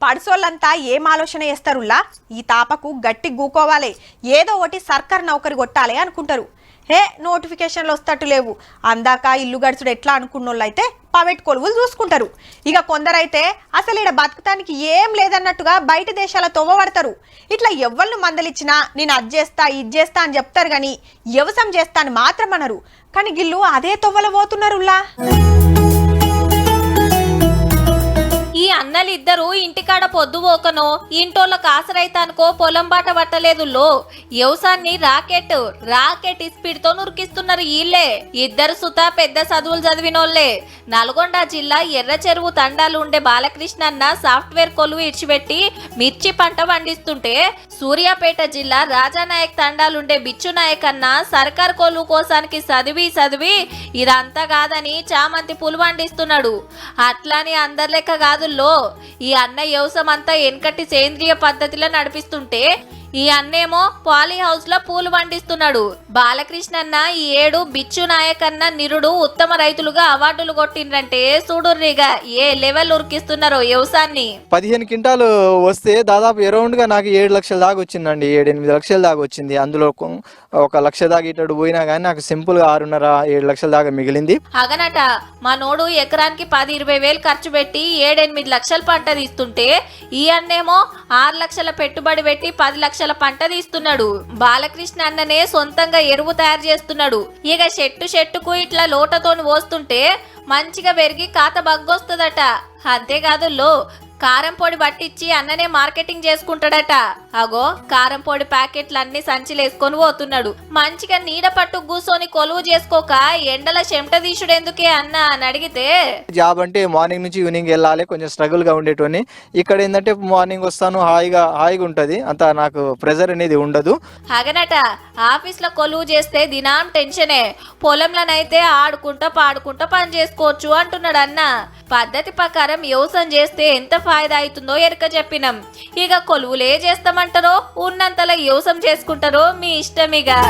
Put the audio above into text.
పడిసోళ్ళంతా ఏం ఆలోచన చేస్తారులా ఈ తాపకు గట్టి గూకోవాలి ఏదో ఒకటి సర్కార్ నౌకరి కొట్టాలి అనుకుంటారు. నోటిఫికేషన్లు వస్తట్టు లేవు అందాక ఇల్లు గడుచుడు ఎట్లా అనుకున్నోళ్ళు అయితే ప్రైవేట్ కొలువులు చూసుకుంటారు. ఇక కొందరైతే అసలు ఈడ బతకటానికి ఏం లేదన్నట్టుగా బయట దేశాల తొవ్వబడతారు. ఇట్లా ఎవ్వళ్ళు మందలిచ్చినా నేను అది చేస్తా ఇది చేస్తా అని చెప్తారు కానీ వ్యవసాయం చేస్తా అని మాత్రం అనరు. కానీ గిల్లు అదే తొవ్వల పోతున్నారులా. ఈ అన్నలిద్దరూ ఇంటికాడ పొద్దుపోకనో ఇంటోళ్ళ కాసరైతానుకో పొలం బాట పట్టలేదు. వ్యవసాయాన్ని రాకెట్ స్పీడ్ తో నురికిస్తున్నారు వీళ్ళే. ఇద్దరు సుత పెద్ద చదువులు చదివినోళ్లే. నల్గొండ జిల్లా ఎర్ర చెరువు తండాలు ఉండే బాలకృష్ణన్న సాఫ్ట్వేర్ కొలువు ఇడిచిపెట్టి మిర్చి పంట పండిస్తుంటే, సూర్యాపేట జిల్లా రాజానాయక్ తండాలుండే బిచ్చు నాయక్ అన్న సర్కార్ కొలువు కోసానికి చదివి ఇదంతా కాదని చామంతి పూలు పండిస్తున్నాడు. అట్లాని అందరి లెక్క కాదు. ఈ అన్న వ్యవసాయం అంతా వెనకటి సేంద్రియ పద్ధతిలో నడిపిస్తుంటే, ఈ అన్నేమో పాలీ హౌస్ లో పూలు పండిస్తున్నాడు. బాలకృష్ణన్న ఈ ఏడు బిచ్చు నాయక్ అన్న నిరుడు ఉత్తమ రైతులుగా అవార్డులు కొట్టిండ్రంటే చూడుర్రిగా ఏ లెవెల్ ఉరికిస్తున్నారో వ్యవసాయాన్ని. 15 క్వింటాలు వస్తే దాదాపు అరౌండ్ గా నాకు 7 లక్షల దాకా వచ్చిందండి. 7-8 లక్షల దాకా వచ్చింది. అందులో 1 లక్ష దాకా ఇటు పోయినా గానీ నాకు సింపుల్ గా 6.5-7 లక్షల దాకా మిగిలింది. అగనట మా నోడు ఎకరానికి 10-20 వేలు ఖర్చు పెట్టి 7-8 లక్షల పంట తీస్తుంటే, ఈ అన్నేమో 6 లక్షల పెట్టుబడి పెట్టి 10 లక్షల పంట తీస్తున్నాడు. బాలకృష్ణ అన్ననే సొంతంగా ఎరువు తయారు చేస్తున్నాడు. ఇక చెట్టుకు ఇట్లా లోటతోని పోస్తుంటే మంచిగా పెరిగి కాత బగ్గొస్తుందట. అంతేకాదు కారం పొడి పట్టించి అన్ననే మార్కెటింగ్ చేసుకుంటాడట. అగో కారం పొడి ప్యాకెట్లు అన్ని సంచిలేసుకొని పోతున్నాడు. మంచిగా నీడ పట్టు కూర్చొని కొలువు చేసుకోక ఎండల చెమట తీసుడెందుకే అన్న అని అడిగితే, జాబ్ అంటే మార్నింగ్ నుంచి ఈవినింగ్ వెళ్ళాలి, కొంచెం స్ట్రగుల్ గా ఉండేటోని. ఇక్కడ ఏంటంటే మార్నింగ్ వస్తాను, హాయిగా ఉంటది, అంత నాకు ప్రెజర్ అనేది ఉండదు. అగనట ఆఫీస్ లో కొలువు చేస్తే దినాం టెన్షనే, పొలంలోనైతే ఆడుకుంటా పాడుకుంటా పని చేసుకోవచ్చు అంటున్నాడు అన్న. పద్ధతి ప్రకారం వ్యవసాయం చేస్తే ఎంత ఫాయిదా అవుతుందో ఎరక చెప్పినాం. ఇక కొలువులే చేస్తామంటారో ఉన్నంతలో వ్యవసాయం చేసుకుంటారో మీ ఇష్టమిగా.